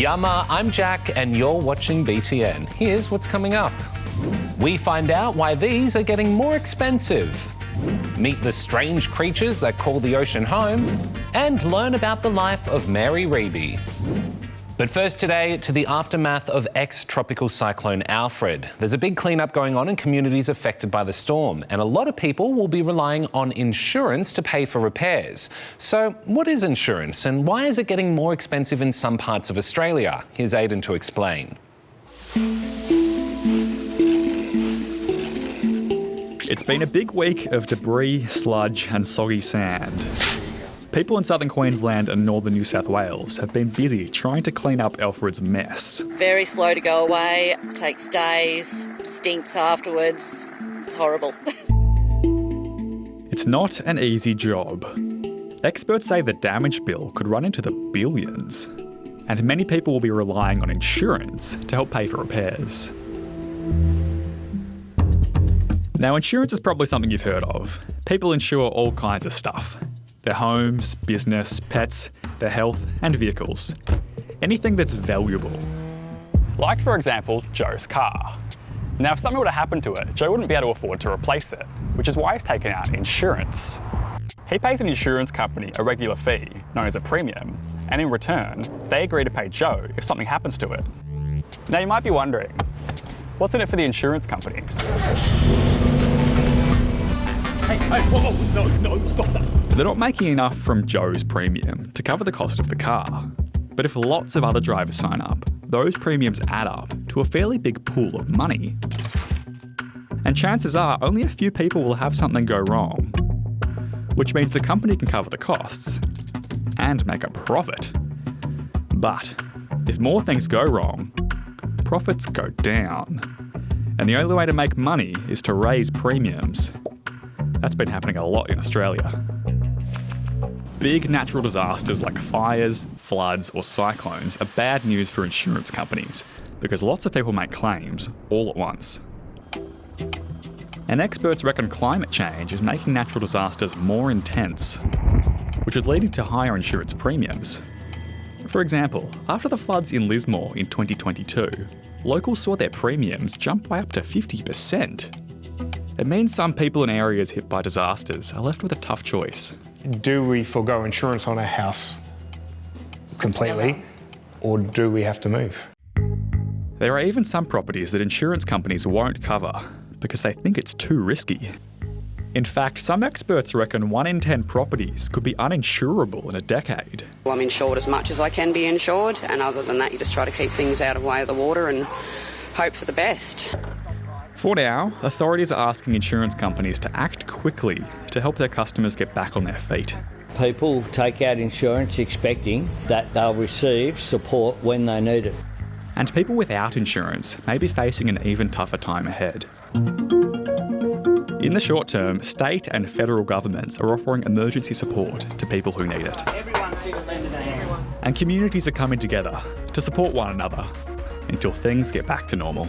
Yama, I'm Jack and you're watching BTN. Here's what's coming up. We find out why these are getting more expensive. Meet the strange creatures that call the ocean home, and learn about the life of Mary Reibey. But first today, to the aftermath of ex-tropical cyclone Alfred. There's a big cleanup going on in communities affected by the storm, and a lot of people will be relying on insurance to pay for repairs. So what is insurance, and why is it getting more expensive in some parts of Australia? Here's Aidan to explain. It's been a big week of debris, sludge and soggy sand. People in southern Queensland and northern New South Wales have been busy trying to clean up Alfred's mess. Very slow to go away, takes days, stinks afterwards. It's horrible. It's not an easy job. Experts say the damage bill could run into the billions, and many people will be relying on insurance to help pay for repairs. Now, insurance is probably something you've heard of. People insure all kinds of stuff. Their homes, business, pets, their health and vehicles. Anything that's valuable. Like, for example, Joe's car. Now, if something were to happen to it, Joe wouldn't be able to afford to replace it, which is why he's taken out insurance. He pays an insurance company a regular fee, known as a premium, and in return, they agree to pay Joe if something happens to it. Now, you might be wondering, what's in it for the insurance companies? Hey, whoa, no, stop that. They're not making enough from Joe's premium to cover the cost of the car. But if lots of other drivers sign up, those premiums add up to a fairly big pool of money. And chances are only a few people will have something go wrong, which means the company can cover the costs and make a profit. But if more things go wrong, profits go down. And the only way to make money is to raise premiums. That's been happening a lot in Australia. Big natural disasters like fires, floods or cyclones are bad news for insurance companies because lots of people make claims all at once. And experts reckon climate change is making natural disasters more intense, which is leading to higher insurance premiums. For example, after the floods in Lismore in 2022, locals saw their premiums jump by up to 50%. It means some people in areas hit by disasters are left with a tough choice. Do we forgo insurance on a house completely, or do we have to move? There are even some properties that insurance companies won't cover because they think it's too risky. In fact, some experts reckon 1 in 10 properties could be uninsurable in a decade. Well, I'm insured as much as I can be insured, and other than that, you just try to keep things out of the way of the water and hope for the best. For now, authorities are asking insurance companies to act quickly to help their customers get back on their feet. People take out insurance expecting that they'll receive support when they need it. And people without insurance may be facing an even tougher time ahead. In the short term, state and federal governments are offering emergency support to people who need it. And communities are coming together to support one another until things get back to normal.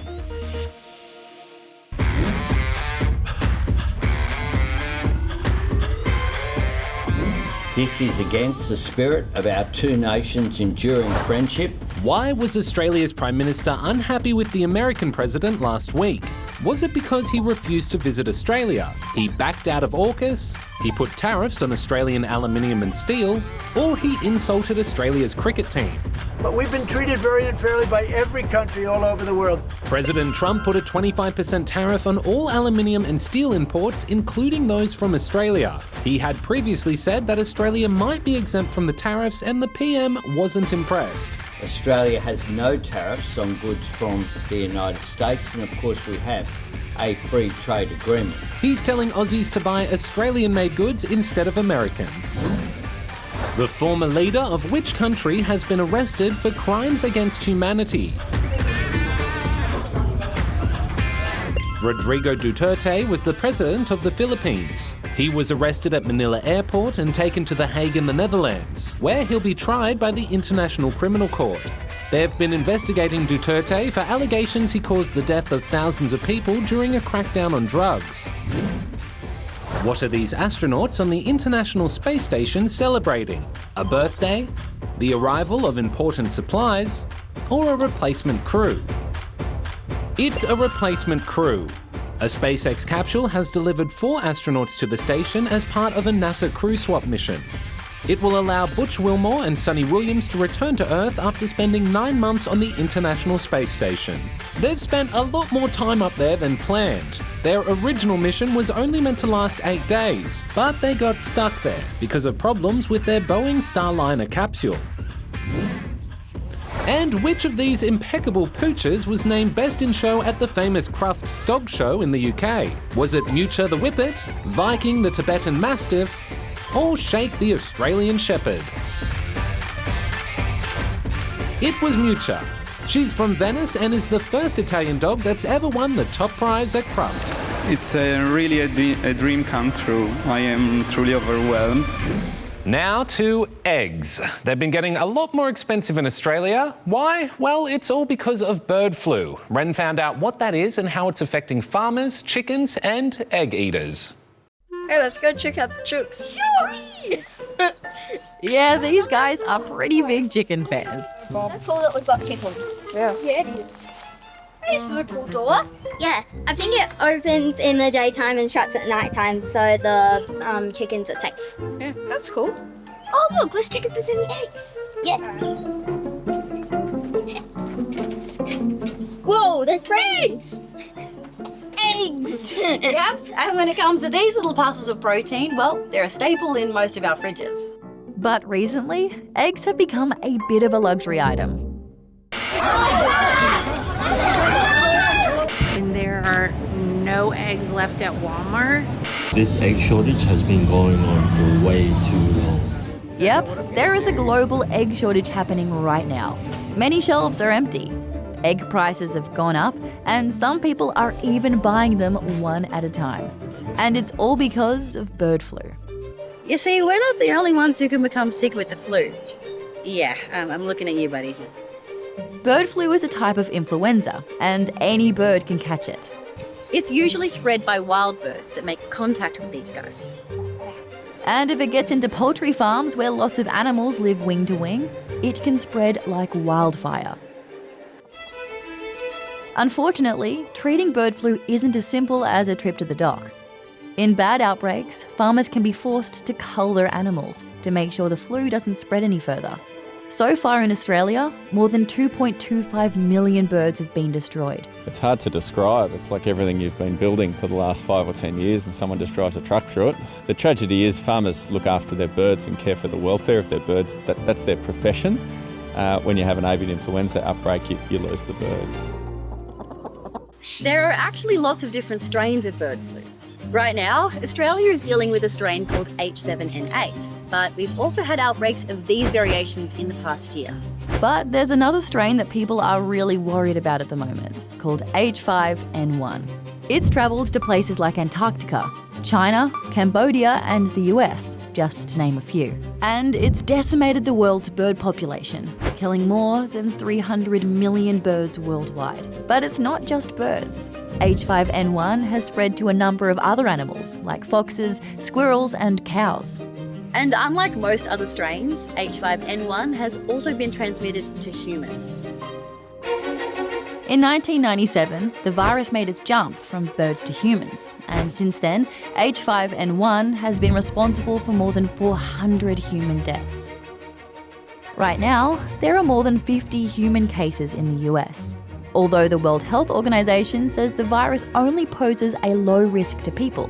This is against the spirit of our two nations' enduring friendship. Why was Australia's Prime Minister unhappy with the American president last week? Was it because he refused to visit Australia? He backed out of AUKUS? He put tariffs on Australian aluminium and steel? Or he insulted Australia's cricket team? But we've been treated very unfairly by every country all over the world. President Trump put a 25% tariff on all aluminium and steel imports, including those from Australia. He had previously said that Australia might be exempt from the tariffs, and the PM wasn't impressed. Australia has no tariffs on goods from the United States, and of course we have a free trade agreement. He's telling Aussies to buy Australian-made goods instead of American. The former leader of which country has been arrested for crimes against humanity? Rodrigo Duterte was the president of the Philippines. He was arrested at Manila Airport and taken to The Hague in the Netherlands, where he'll be tried by the International Criminal Court. They've been investigating Duterte for allegations he caused the death of thousands of people during a crackdown on drugs. What are these astronauts on the International Space Station celebrating? A birthday? The arrival of important supplies? or a replacement crew? It's a replacement crew. A SpaceX capsule has delivered 4 astronauts to the station as part of a NASA crew swap mission. It will allow Butch Wilmore and Sonny Williams to return to Earth after spending 9 months on the International Space Station. They've spent a lot more time up there than planned. Their original mission was only meant to last 8 days, but they got stuck there because of problems with their Boeing Starliner capsule. And which of these impeccable pooches was named Best in Show at the famous Crufts Dog Show in the UK? Was it Mucha the Whippet, Viking the Tibetan Mastiff, or Shake the Australian Shepherd? It was Mucha. She's from Venice and is the first Italian dog that's ever won the top prize at Crufts. It's really a dream come true. I am truly overwhelmed. Now to eggs. They've been getting a lot more expensive in Australia. Why? Well, it's all because of bird flu. Ren found out what that is and how it's affecting farmers, chickens, and egg eaters. Hey, let's go check out the chooks. Yeah, these guys are pretty big chicken fans. That's cool that we've got chickens. Yeah, it is. Hey, this is a cool door. Yeah, I think it opens in the daytime and shuts at nighttime, so the chickens are safe. Yeah, that's cool. Oh, look, let's check if there's any eggs. Yeah. Whoa, there's eggs! Eggs! Yep, and when it comes to these little parcels of protein, well, they're a staple in most of our fridges. But recently, eggs have become a bit of a luxury item. And there are no eggs left at Walmart. This egg shortage has been going on for way too long. Yep, there is a global egg shortage happening right now. Many shelves are empty. Egg prices have gone up, and some people are even buying them one at a time. And it's all because of bird flu. You see, we're not the only ones who can become sick with the flu. Yeah, I'm looking at you, buddy. Bird flu is a type of influenza, and any bird can catch it. It's usually spread by wild birds that make contact with these guys. And if it gets into poultry farms where lots of animals live wing to wing, it can spread like wildfire. Unfortunately, treating bird flu isn't as simple as a trip to the doc. In bad outbreaks, farmers can be forced to cull their animals to make sure the flu doesn't spread any further. So far in Australia, more than 2.25 million birds have been destroyed. It's hard to describe. It's like everything you've been building for the last 5 or 10 years and someone just drives a truck through it. The tragedy is farmers look after their birds and care for the welfare of their birds. That's their profession. When you have an avian influenza outbreak, you lose the birds. There are actually lots of different strains of bird flu. Right now, Australia is dealing with a strain called H7N8, but we've also had outbreaks of these variations in the past year. But there's another strain that people are really worried about at the moment, called H5N1. It's travelled to places like Antarctica, China, Cambodia, and the US, just to name a few. And it's decimated the world's bird population, killing more than 300 million birds worldwide. But it's not just birds. H5N1 has spread to a number of other animals, like foxes, squirrels, and cows. And unlike most other strains, H5N1 has also been transmitted to humans. In 1997, the virus made its jump from birds to humans, and since then, H5N1 has been responsible for more than 400 human deaths. Right now, there are more than 50 human cases in the US, although the World Health Organization says the virus only poses a low risk to people.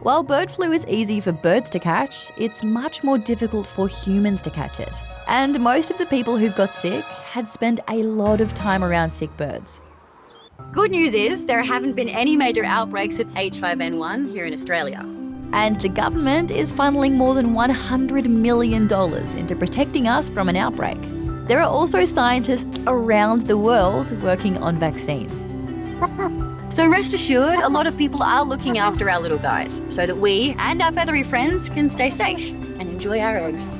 While bird flu is easy for birds to catch, it's much more difficult for humans to catch it. And most of the people who've got sick had spent a lot of time around sick birds. Good news is there haven't been any major outbreaks of H5N1 here in Australia. And the government is funneling more than $100 million into protecting us from an outbreak. There are also scientists around the world working on vaccines. So rest assured, a lot of people are looking after our little guys so that we and our feathery friends can stay safe and enjoy our eggs.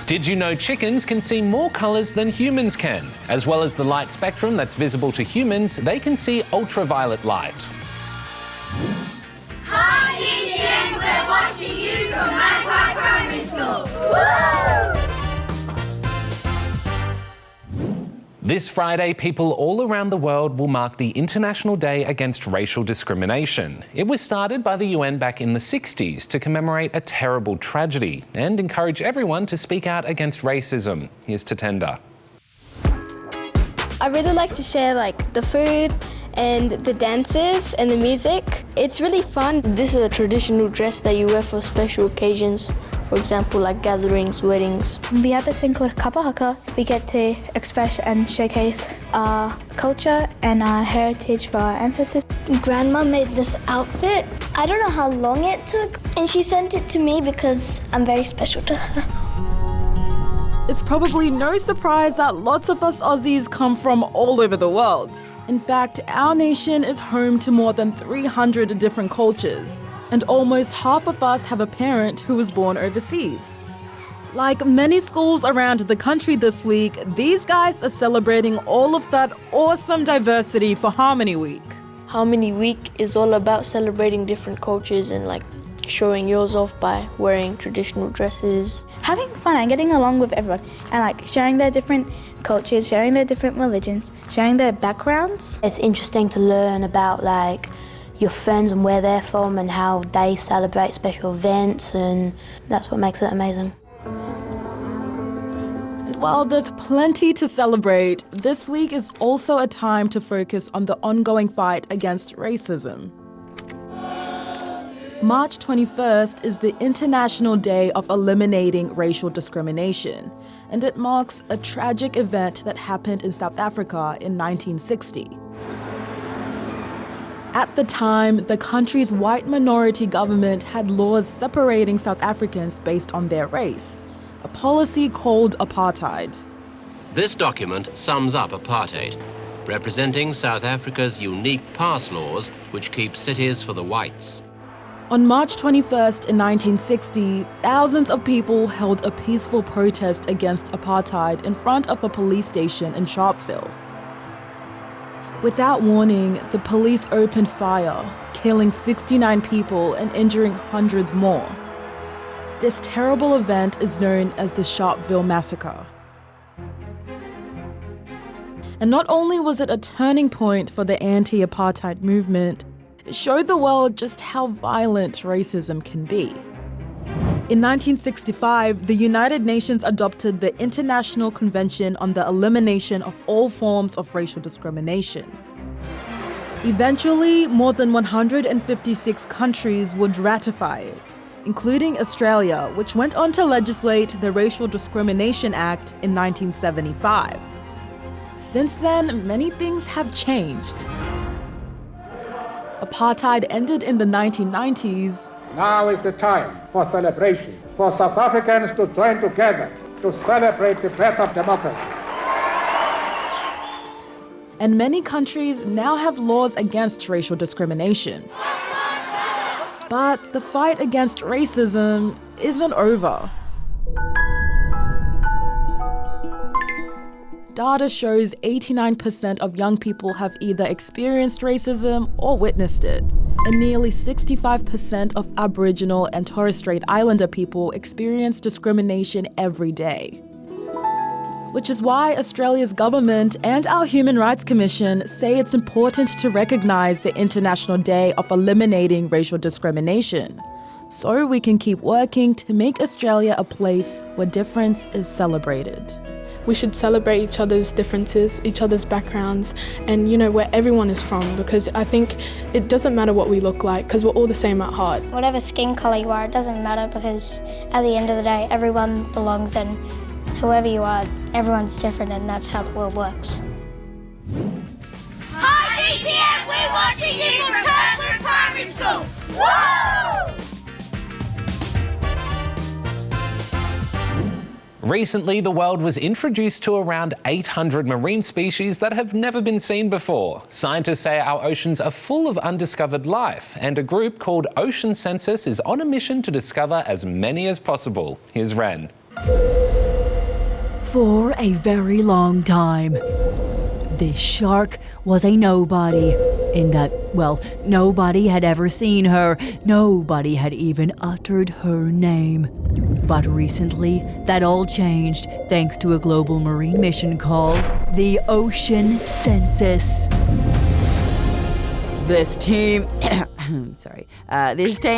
Did you know chickens can see more colours than humans can? As well as the light spectrum that's visible to humans, they can see ultraviolet light. Hi! This Friday, people all around the world will mark the International Day Against Racial Discrimination. It was started by the UN back in the 60s to commemorate a terrible tragedy and encourage everyone to speak out against racism. Here's Tatenda. I really like to share the food and the dances and the music. It's really fun. This is a traditional dress that you wear for special occasions. For example, like gatherings, weddings. We have a thing called kapa haka. We get to express and showcase our culture and our heritage for our ancestors. Grandma made this outfit. I don't know how long it took, and she sent it to me because I'm very special to her. It's probably no surprise that lots of us Aussies come from all over the world. In fact, our nation is home to more than 300 different cultures. And almost half of us have a parent who was born overseas. Like many schools around the country this week, these guys are celebrating all of that awesome diversity for Harmony Week. Harmony Week is all about celebrating different cultures and showing yours off by wearing traditional dresses. Having fun and getting along with everyone and sharing their different cultures, sharing their different religions, sharing their backgrounds. It's interesting to learn about your friends and where they're from and how they celebrate special events, and that's what makes it amazing. And while there's plenty to celebrate, this week is also a time to focus on the ongoing fight against racism. March 21st is the International Day of Eliminating Racial Discrimination, and it marks a tragic event that happened in South Africa in 1960. At the time, the country's white minority government had laws separating South Africans based on their race, a policy called apartheid. This document sums up apartheid, representing South Africa's unique pass laws which keep cities for the whites. On March 21st in 1960, thousands of people held a peaceful protest against apartheid in front of a police station in Sharpeville. Without warning, the police opened fire, killing 69 people and injuring hundreds more. This terrible event is known as the Sharpeville Massacre. And not only was it a turning point for the anti-apartheid movement, it showed the world just how violent racism can be. In 1965, the United Nations adopted the International Convention on the Elimination of All Forms of Racial Discrimination. Eventually, more than 156 countries would ratify it, including Australia, which went on to legislate the Racial Discrimination Act in 1975. Since then, many things have changed. Apartheid ended in the 1990s. Now is the time for celebration, for South Africans to join together to celebrate the birth of democracy. And many countries now have laws against racial discrimination. But the fight against racism isn't over. Data shows 89% of young people have either experienced racism or witnessed it. And nearly 65% of Aboriginal and Torres Strait Islander people experience discrimination every day. Which is why Australia's government and our Human Rights Commission say it's important to recognise the International Day of Eliminating Racial Discrimination, so we can keep working to make Australia a place where difference is celebrated. We should celebrate each other's differences, each other's backgrounds, and where everyone is from, because I think it doesn't matter what we look like, because we're all the same at heart. Whatever skin colour you are, it doesn't matter, because at the end of the day, everyone belongs, and whoever you are, everyone's different, and that's how the world works. Hi BTN, we're watching you from Kirkland Primary School. Woo! Recently, the world was introduced to around 800 marine species that have never been seen before. Scientists say our oceans are full of undiscovered life, and a group called Ocean Census is on a mission to discover as many as possible. Here's Ren. For a very long time, this shark was a nobody. In that, well, nobody had ever seen her. Nobody had even uttered her name. But recently, that all changed thanks to a global marine mission called the Ocean Census. This team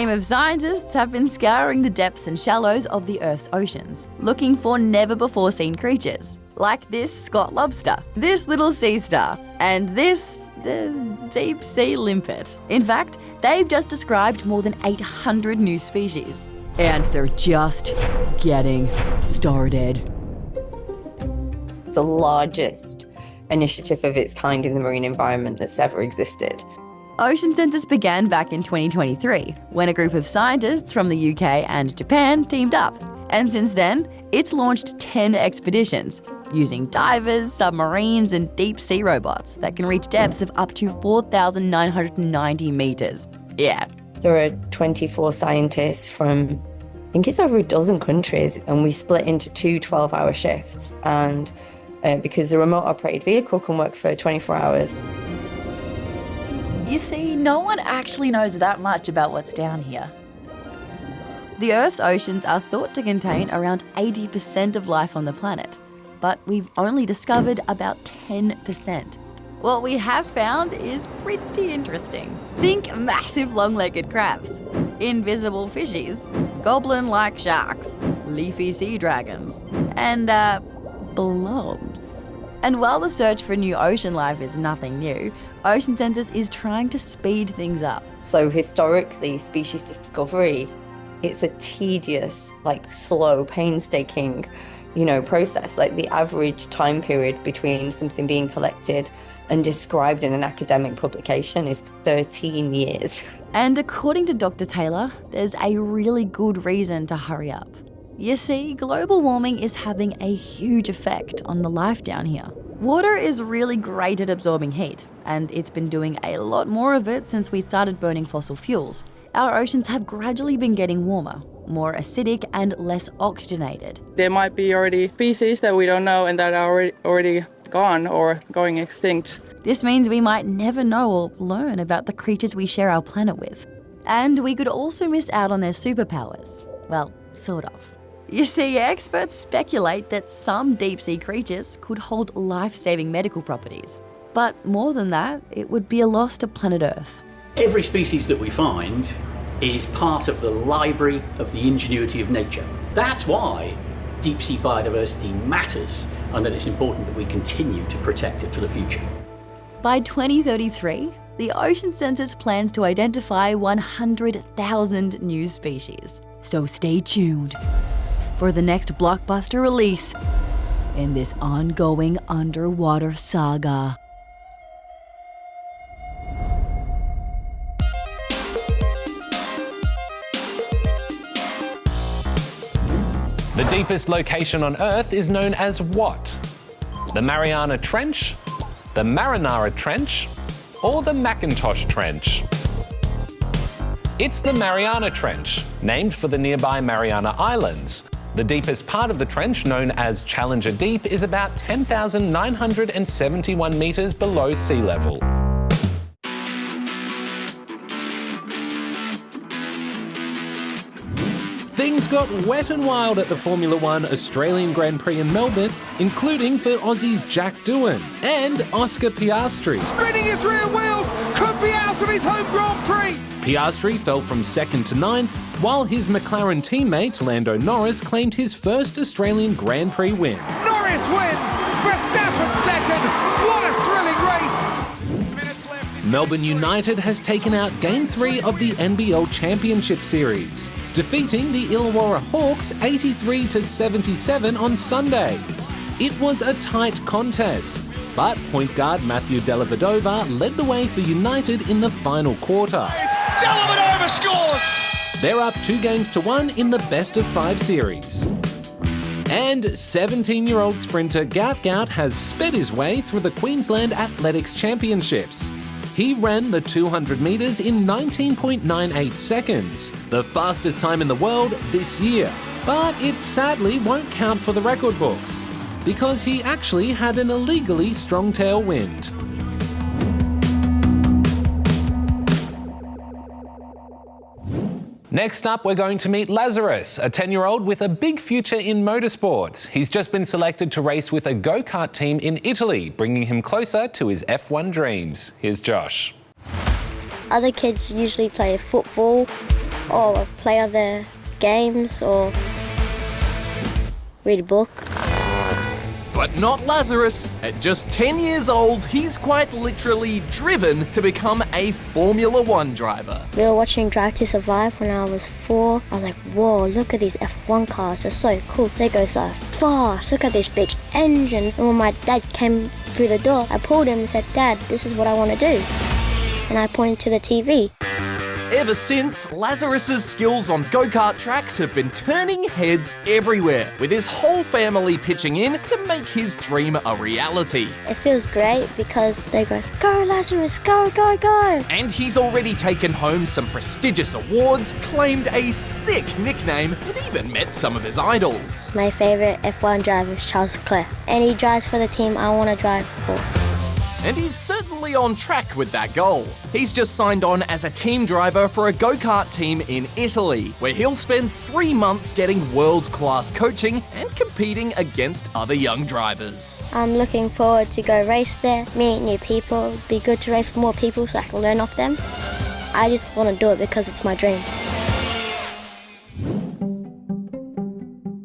of scientists have been scouring the depths and shallows of the Earth's oceans, looking for never-before-seen creatures, like this Scott lobster, this little sea star, and this deep-sea limpet. In fact, they've just described more than 800 new species. And they're just getting started. The largest initiative of its kind in the marine environment that's ever existed. Ocean Census began back in 2023, when a group of scientists from the UK and Japan teamed up. And since then, it's launched 10 expeditions, using divers, submarines, and deep-sea robots that can reach depths of up to 4,990 meters. Yeah. There are 24 scientists from, I think it's over a dozen countries, and we split into 2 12-hour shifts. And because the remote-operated vehicle can work for 24 hours. You see, no one actually knows that much about what's down here. The Earth's oceans are thought to contain around 80% of life on the planet, but we've only discovered about 10%. What we have found is pretty interesting. Think massive long-legged crabs, invisible fishies, goblin-like sharks, leafy sea dragons, and blobs. And while the search for new ocean life is nothing new, Ocean Census is trying to speed things up. So historically, species discovery, it's a tedious, slow, painstaking, process. The average time period between something being collected and described in an academic publication is 13 years. And according to Dr. Taylor, there's a really good reason to hurry up. You see, global warming is having a huge effect on the life down here. Water is really great at absorbing heat, and it's been doing a lot more of it since we started burning fossil fuels. Our oceans have gradually been getting warmer, more acidic and less oxygenated. There might be already species that we don't know and that are already gone or going extinct. This means we might never know or learn about the creatures we share our planet with. And we could also miss out on their superpowers. Well, sort of. You see, experts speculate that some deep-sea creatures could hold life-saving medical properties. But more than that, it would be a loss to planet Earth. Every species that we find is part of the library of the ingenuity of nature. That's why deep-sea biodiversity matters, and that it's important that we continue to protect it for the future. By 2033, the Ocean Census plans to identify 100,000 new species. So stay tuned for the next blockbuster release in this ongoing underwater saga. The deepest location on Earth is known as what? The Mariana Trench, the Marinara Trench, or the Macintosh Trench? It's the Mariana Trench, named for the nearby Mariana Islands. The deepest part of the trench, known as Challenger Deep, is about 10,971 meters below sea level. Things got wet and wild at the Formula One Australian Grand Prix in Melbourne, including for Aussie's Jack Doohan and Oscar Piastri. Spinning his rear wheels, could be out of his home Grand Prix. Piastri fell from 2nd to 9th, while his McLaren teammate Lando Norris claimed his first Australian Grand Prix win. Norris wins, Verstappen second. What a thrilling race. Melbourne United has taken out Game 3 of the NBL Championship Series, defeating the Illawarra Hawks 83-77 on Sunday. It was a tight contest, but point guard Matthew Dellavedova led the way for United in the final quarter. Dellavedova scores! They're up 2-1 in the best-of-5 series. And 17-year-old sprinter Gout Gout has sped his way through the Queensland Athletics Championships. He ran the 200 metres in 19.98 seconds, the fastest time in the world this year. But it sadly won't count for the record books, because he actually had an illegally strong tailwind. Next up, we're going to meet Lazarus, a 10-year-old with a big future in motorsports. He's just been selected to race with a go-kart team in Italy, bringing him closer to his F1 dreams. Here's Josh. Other kids usually play football or play other games or read a book. But not Lazarus. At just 10 years old, he's quite literally driven to become a Formula One driver. We were watching Drive to Survive when I was 4. I was like, whoa, look at these F1 cars, they're so cool. They go so fast, look at this big engine. And when my dad came through the door, I pulled him and said, Dad, this is what I want to do. And I pointed to the TV. Ever since, Lazarus's skills on go-kart tracks have been turning heads everywhere, with his whole family pitching in to make his dream a reality. It feels great because they go, go Lazarus, go, go, go. And he's already taken home some prestigious awards, claimed a sick nickname, and even met some of his idols. My favourite F1 driver is Charles Leclerc, and he drives for the team I want to drive for. And he's certainly on track with that goal. He's just signed on as a team driver for a go-kart team in Italy, where he'll spend 3 months getting world-class coaching and competing against other young drivers. I'm looking forward to go race there, meet new people. It'd be good to race with more people so I can learn off them. I just want to do it because it's my dream.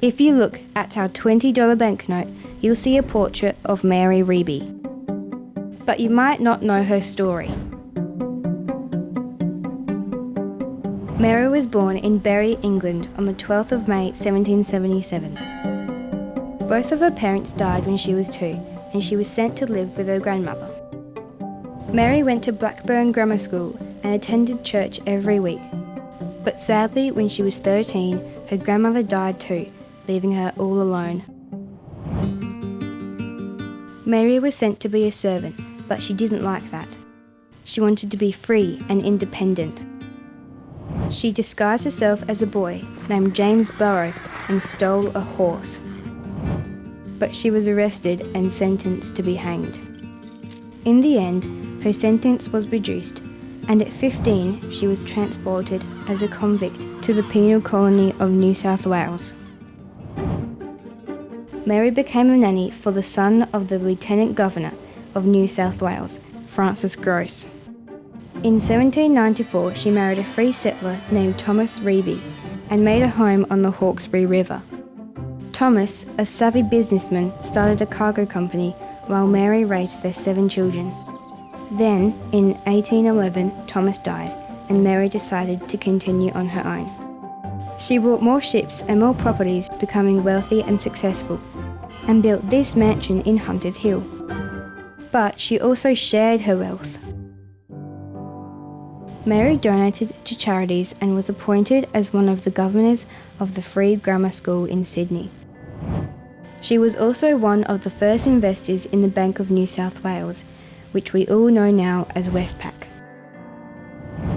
If you look at our $20 banknote, you'll see a portrait of Mary Reibey. But you might not know her story. Mary was born in Bury, England on the 12th of May 1777. Both of her parents died when she was 2, and she was sent to live with her grandmother. Mary went to Blackburn Grammar School and attended church every week. But sadly, when she was 13, her grandmother died too, leaving her all alone. Mary was sent to be a servant, but she didn't like that. She wanted to be free and independent. She disguised herself as a boy named James Burrow and stole a horse. But she was arrested and sentenced to be hanged. In the end, her sentence was reduced, and at 15 she was transported as a convict to the penal colony of New South Wales. Mary became the nanny for the son of the Lieutenant Governor of New South Wales, Francis Gross. In 1794, she married a free settler named Thomas Reibey and made a home on the Hawkesbury River. Thomas, a savvy businessman, started a cargo company while Mary raised their 7 children. Then, in 1811, Thomas died and Mary decided to continue on her own. She bought more ships and more properties, becoming wealthy and successful, and built this mansion in Hunters Hill. But she also shared her wealth. Mary donated to charities and was appointed as one of the governors of the Free Grammar School in Sydney. She was also one of the first investors in the Bank of New South Wales, which we all know now as Westpac.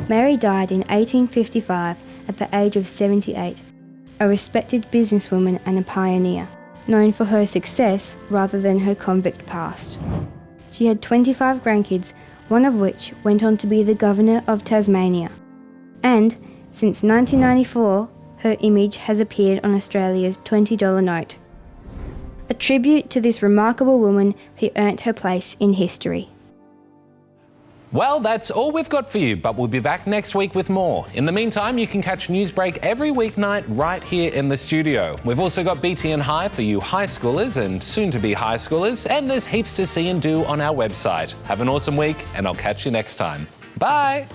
Mary died in 1855 at the age of 78, a respected businesswoman and a pioneer, known for her success rather than her convict past. She had 25 grandkids, one of which went on to be the Governor of Tasmania. And, since 1994, her image has appeared on Australia's $20 note. A tribute to this remarkable woman who earned her place in history. Well, that's all we've got for you, but we'll be back next week with more. In the meantime, you can catch Newsbreak every weeknight right here in the studio. We've also got BTN High for you high schoolers and soon-to-be high schoolers, and there's heaps to see and do on our website. Have an awesome week, and I'll catch you next time. Bye!